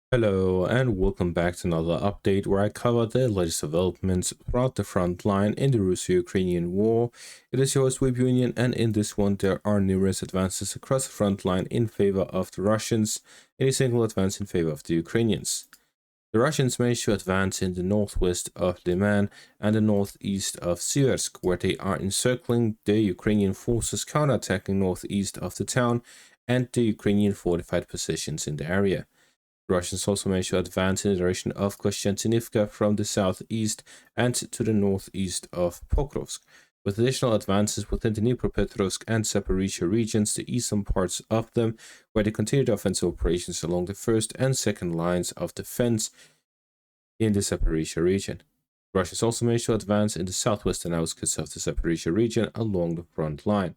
Hello and welcome back to another update where I cover the latest developments throughout the front line in the Russo-Ukrainian war. It is your host Web Union, and in this one there are numerous advances across the front line in favor of the Russians and a single advance in favor of the Ukrainians. The Russians managed to advance in the northwest of Liman and the northeast of Seversk, where they are encircling the Ukrainian forces counterattacking northeast of the town and the Ukrainian fortified positions in the area. The Russians also managed to advance in the direction of Kostiantynivka from the southeast and to the northeast of Pokrovsk, with additional advances within the Dnipropetrovsk and Zaporizhzhia regions, the eastern parts of them, where they continued offensive operations along the first and second lines of defense in the Zaporizhzhia region. The Russians also managed to advance in the southwestern outskirts of the Zaporizhzhia region along the front line.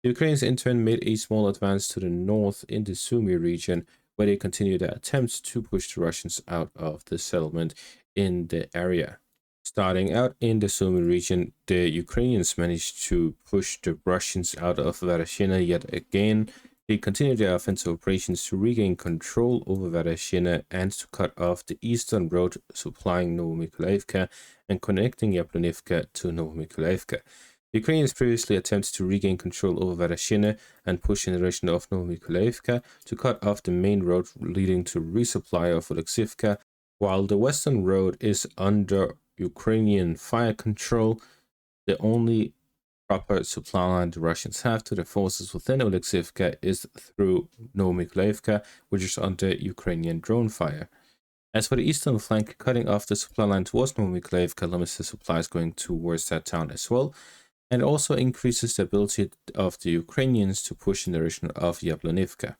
The Ukrainians in turn made a small advance to the north in the Sumi region, where they continued their attempts to push the Russians out of the settlement in the area. Starting out in the Sumi region, the Ukrainians managed to push the Russians out of Vereshina yet again. They continued their offensive operations to regain control over Vereshina and to cut off the eastern road supplying Novomykolaiivka and connecting Yablonivka to Novomykolaiivka. The Ukrainians previously attempted to regain control over Vereshina and push in the direction of Novomykolaiivka to cut off the main road leading to resupply of Oleksivka. While the western road is under Ukrainian fire control, the only proper supply line the Russians have to their forces within Oleksivka is through Novomykolaiivka, which is under Ukrainian drone fire. As for the eastern flank, cutting off the supply line towards Novomykolaiivka limits the supplies going towards that town as well, and also increases the ability of the Ukrainians to push in the direction of Yablonivka.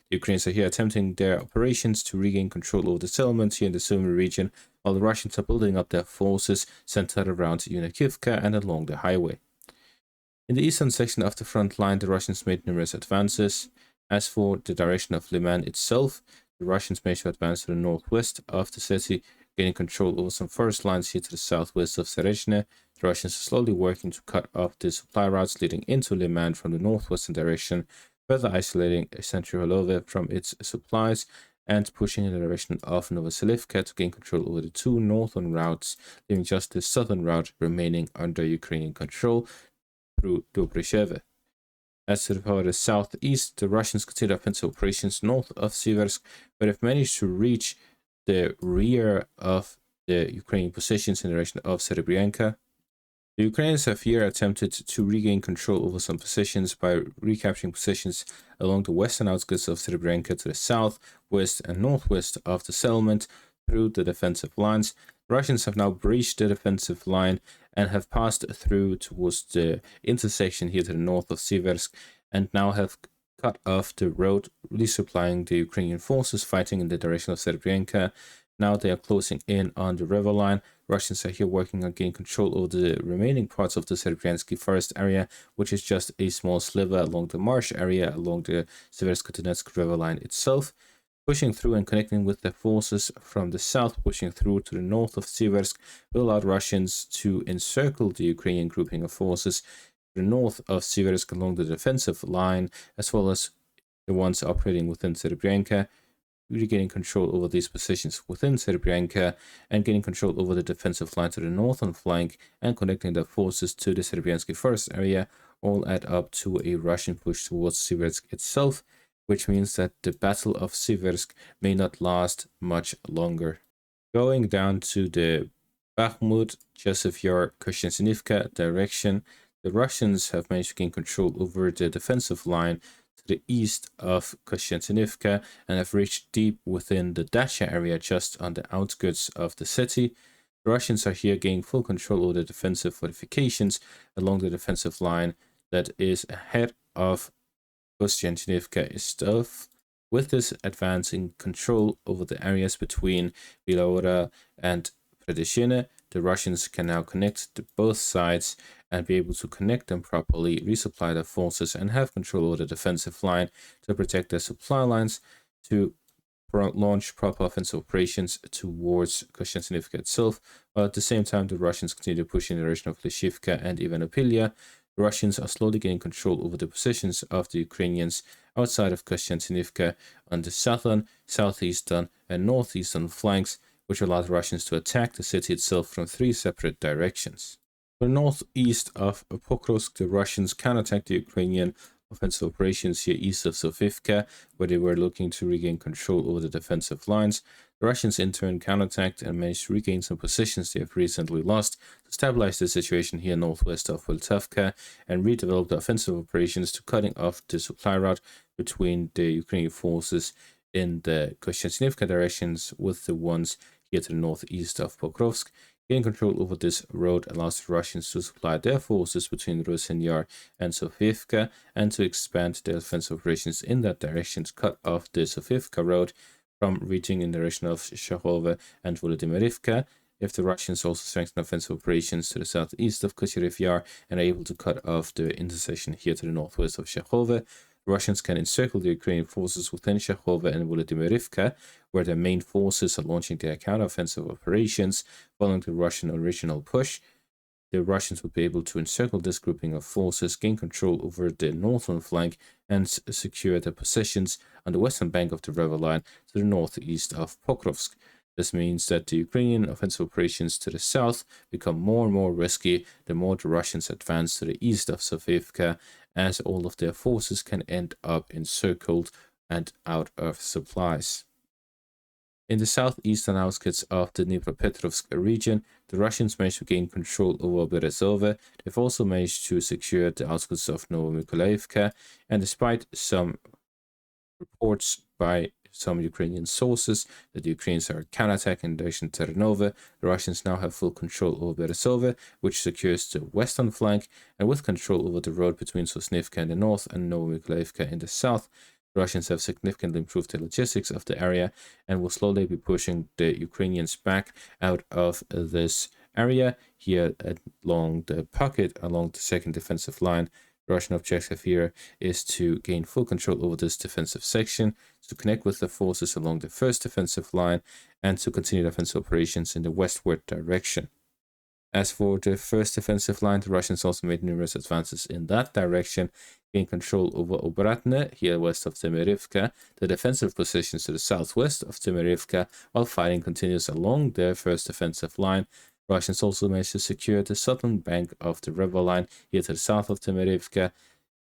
The Ukrainians are here attempting their operations to regain control over the settlements here in the Sumi region, while the Russians are building up their forces centered around Yunikivka and along the highway. In the eastern section of the front line, the Russians made numerous advances. As for the direction of Liman itself, the Russians managed to advance to the northwest of the city, gaining control over some forest lines here to the southwest of Serezhne. The Russians are slowly working to cut off the supply routes leading into Liman from the northwestern direction, further isolating Centralove from its supplies and pushing in the direction of Novoselivka to gain control over the two northern routes, leaving just the southern route remaining under Ukrainian control through Dobryshev. As to the southeast, the Russians continued offensive operations north of Seversk, but have managed to reach the rear of the Ukrainian positions in the direction of Serebryanka. The Ukrainians have here attempted to regain control over some positions by recapturing positions along the western outskirts of Serebryanka to the south, west, and northwest of the settlement through the defensive lines. The Russians have now breached the defensive line and have passed through towards the intersection here to the north of Seversk and now have cut off the road resupplying the Ukrainian forces fighting in the direction of Serebryanka. Now they are closing in on the river line. Russians are here working on gaining control over the remaining parts of the Serebryansky forest area, which is just a small sliver along the marsh area along the Seversk-Donetsk river line itself. Pushing through and connecting with the forces from the south, pushing through to the north of Seversk, will allow Russians to encircle the Ukrainian grouping of forces to the north of Seversk along the defensive line, as well as the ones operating within Serebryanka, regaining control over these positions within Serebryanka and gaining control over the defensive line to the northern flank and connecting the forces to the Serebryansky forest area, all add up to a Russian push towards Seversk itself, which means that the Battle of Seversk may not last much longer. Going down to the Bakhmut, Chasiv Yar, Kostiantynivka direction, the Russians have managed to gain control over the defensive line to the east of Kostiantynivka and have reached deep within the Dacha area just on the outskirts of the city. The Russians are here gaining full control over the defensive fortifications along the defensive line that is ahead of Kostiantynivka itself, with this advancing control over the areas between Bilaura and Predeshina. The Russians can now connect to both sides and be able to connect them properly, resupply their forces, and have control over the defensive line to protect their supply lines to launch proper offensive operations towards Kostiantynivka itself, while at the same time the Russians continue to push in the direction of Lishivka and Ivanopilia. The Russians are slowly gaining control over the positions of the Ukrainians outside of Kostiantynivka on the southern, southeastern, and northeastern flanks, which allowed Russians to attack the city itself from 3 separate directions. To the northeast of Pokrovsk, the Russians counterattacked the Ukrainian offensive operations here east of Sofivka, where they were looking to regain control over the defensive lines. The Russians in turn counterattacked and managed to regain some positions they have recently lost to stabilize the situation here northwest of Poltavka and redevelop the offensive operations to cutting off the supply route between the Ukrainian forces in the Chasiv directions with the ones here to the northeast of Pokrovsk. Gaining control over this road allows the Russians to supply their forces between Chasiv Yar and Sofivka and to expand their offensive operations in that direction to cut off the Sofivka road from reaching in the direction of Shahova and Dnipropetrovsk. If the Russians also strengthen offensive operations to the southeast of Chasiv Yar and are able to cut off the intersection here to the northwest of Shahova, the Russians can encircle the Ukrainian forces within Shahova and Dnipropetrovsk, where their main forces are launching their counteroffensive operations following the Russian original push. The Russians would be able to encircle this grouping of forces, gain control over the northern flank, and secure their positions on the western bank of the river line to the northeast of Pokrovsk. This means that the Ukrainian offensive operations to the south become more and more risky the more the Russians advance to the east of Sofivka, as all of their forces can end up encircled and out of supplies. In the southeastern outskirts of the Dnipropetrovsk region, the Russians managed to gain control over Berezove. They've also managed to secure the outskirts of Novomykolaivka, and despite some reports by some Ukrainian sources that the Ukrainians are counterattacking in the direction of Ternova, the Russians now have full control over Berezove, which secures the western flank, and with control over the road between Sosnivka in the north and Novomykolaivka in the south, the Russians have significantly improved the logistics of the area and will slowly be pushing the Ukrainians back out of this area here along the pocket, along the second defensive line. The Russian objective here is to gain full control over this defensive section, to connect with the forces along the first defensive line, and to continue defensive operations in the westward direction. As for the first defensive line, the Russians also made numerous advances in that direction, gained control over Obratne, here west of Temerivka, the defensive positions to the southwest of Temerivka, while fighting continues along their first defensive line. Russians also managed to secure the southern bank of the river line here to the south of Temerivka,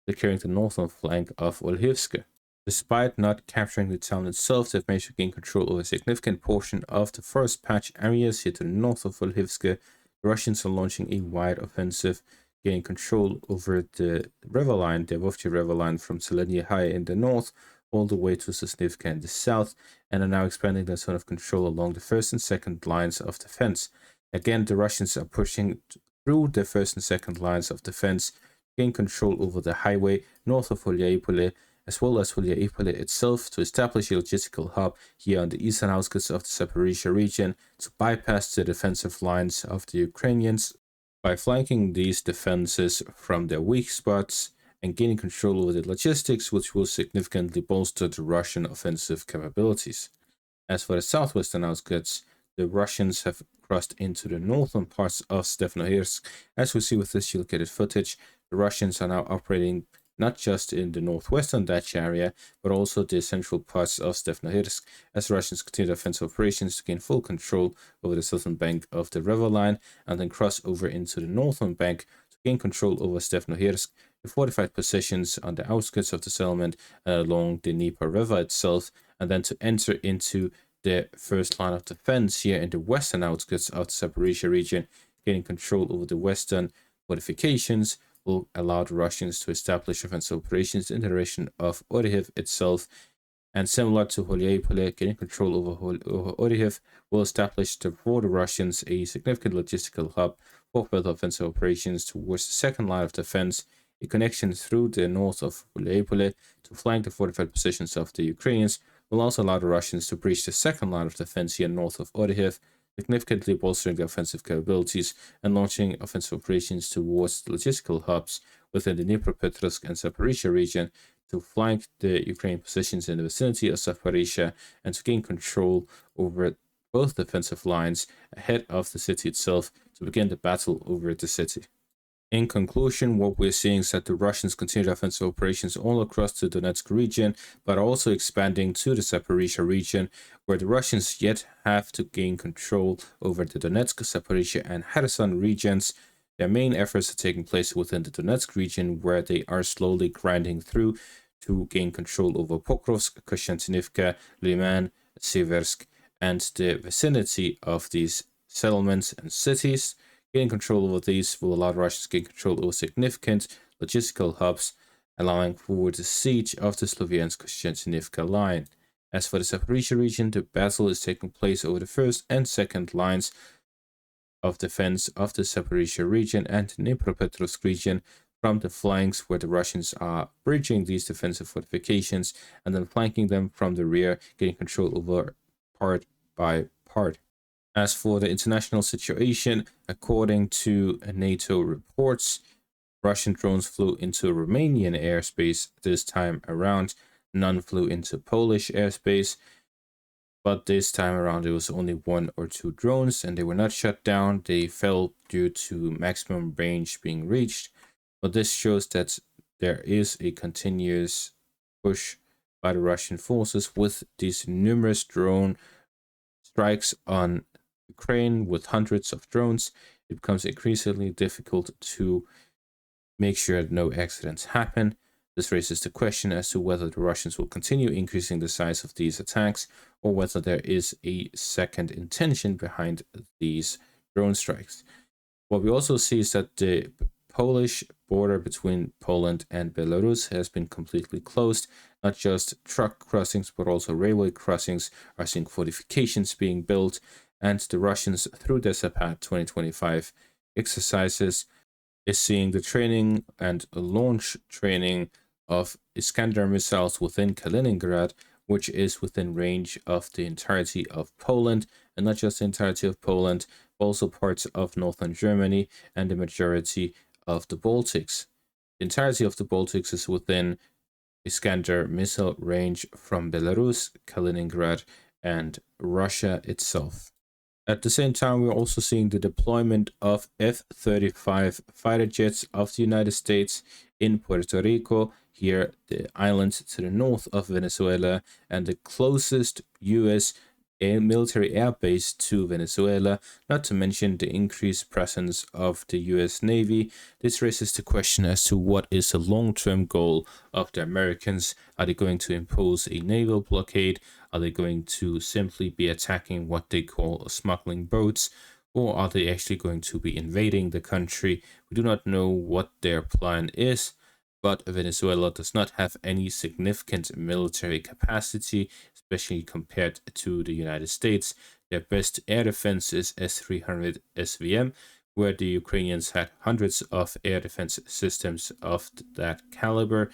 securing the northern flank of Olhivsk. Despite not capturing the town itself, they've managed to gain control over a significant portion of the forest patch areas here to the north of Olhivsk. The Russians are launching a wide offensive, gaining control over the river line, the Vovchi river line from Selenia High in the north, all the way to Sosnivka in the south, and are now expanding their zone of control along the first and second lines of defense. Again, the Russians are pushing through the first and second lines of defense to gain control over the highway north of Holyaipole, as well as Holyaipole itself, to establish a logistical hub here on the eastern outskirts of the Zaporizhzhia region to bypass the defensive lines of the Ukrainians by flanking these defenses from their weak spots and gaining control over the logistics, which will significantly bolster the Russian offensive capabilities. As for the southwestern outskirts, the Russians have crossed into the northern parts of Stepanohirsk. As we see with this located footage, the Russians are now operating not just in the northwestern Dacha area, but also the central parts of Stepanohirsk, as the Russians continue offensive operations to gain full control over the southern bank of the river line and then cross over into the northern bank to gain control over Stepanohirsk, the fortified positions on the outskirts of the settlement along the Dnieper River itself, and then to enter into the first line of defense here in the western outskirts of the Zaporizhzhia region. Gaining control over the western fortifications will allow the Russians to establish offensive operations in the direction of Orhiv itself. And similar to Holyaipole, gaining control over Orhiv will establish for the Russians a significant logistical hub for further offensive operations towards the second line of defense, a connection through the north of Holyaipole to flank the fortified positions of the Ukrainians, will also allow the Russians to breach the second line of defense here north of Orhiv, significantly bolstering their offensive capabilities and launching offensive operations towards the logistical hubs within the Dnipropetrovsk and Zaporizhzhia region to flank the Ukrainian positions in the vicinity of Zaporizhzhia and to gain control over both defensive lines ahead of the city itself to begin the battle over the city. In conclusion, what we're seeing is that the Russians continued offensive operations all across the Donetsk region, but also expanding to the Zaporizhzhia region, where the Russians yet have to gain control over the Donetsk, Zaporizhzhia, and Kherson regions. Their main efforts are taking place within the Donetsk region, where they are slowly grinding through to gain control over Pokrovsk, Kostiantynivka, Liman, Seversk, and the vicinity of these settlements and cities. Getting control over these will allow Russians to gain control over significant logistical hubs, allowing for the siege of the Sloviansk-Kostiantynivka line. As for the Zaporizhzhia region, the battle is taking place over the first and second lines of defense of the Zaporizhzhia region and Dnipropetrovsk region from the flanks, where the Russians are breaching these defensive fortifications and then flanking them from the rear, getting control over part by part. As for the international situation, according to NATO reports, Russian drones flew into Romanian airspace this time around. None flew into Polish airspace, but this time around it was only 1 or 2 drones, and they were not shut down. They fell due to maximum range being reached. But this shows that there is a continuous push by the Russian forces with these numerous drone strikes on Ukraine with hundreds of drones. It becomes increasingly difficult to make sure that no accidents happen. This raises the question as to whether the Russians will continue increasing the size of these attacks, or whether there is a second intention behind these drone strikes. What we also see is that the Polish border between Poland and Belarus has been completely closed. Not just truck crossings, but also railway crossings are seeing fortifications being built, and the Russians, through their Zapat 2025 exercises, is seeing the training and launch training of Iskander missiles within Kaliningrad, which is within range of the entirety of Poland, and not just the entirety of Poland, but also parts of northern Germany and the majority of the Baltics. The entirety of the Baltics is within Iskander missile range from Belarus, Kaliningrad, and Russia itself. At the same time, we're also seeing the deployment of F-35 fighter jets of the United States in Puerto Rico, here the island to the north of Venezuela, and the closest U.S. military air base to Venezuela, not to mention the increased presence of the US Navy. This raises the question as to what is the long-term goal of the Americans. Are they going to impose a naval blockade? Are they going to simply be attacking what they call smuggling boats? Or are they actually going to be invading the country? We do not know what their plan is, but Venezuela does not have any significant military capacity, especially compared to the United States. Their best air defense is S-300 SVM, where the Ukrainians had hundreds of air defense systems of that caliber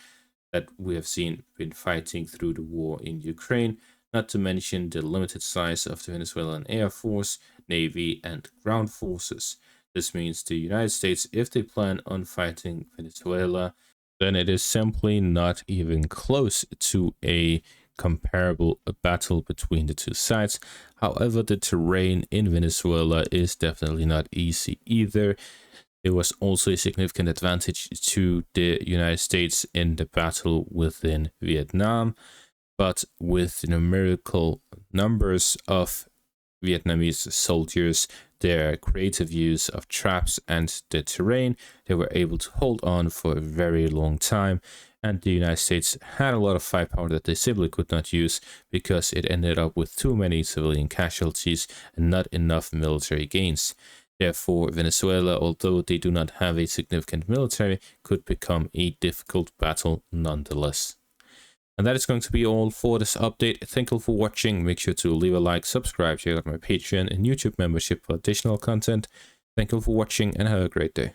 that we have seen been fighting through the war in Ukraine, not to mention the limited size of the Venezuelan Air Force, Navy, and ground forces. This means the United States, if they plan on fighting Venezuela, then it is simply not even close to a comparable battle between the two sides. However, the terrain in Venezuela is definitely not easy either. It was also a significant advantage to the United States in the battle within Vietnam, but with numerical numbers of Vietnamese soldiers, their creative use of traps and the terrain, they were able to hold on for a very long time, and the United States had a lot of firepower that they simply could not use because it ended up with too many civilian casualties and not enough military gains. Therefore, Venezuela, although they do not have a significant military, could become a difficult battle nonetheless. And that is going to be all for this update. Thank you for watching. Make sure to leave a like, subscribe, check out my Patreon and YouTube membership for additional content. Thank you for watching and have a great day.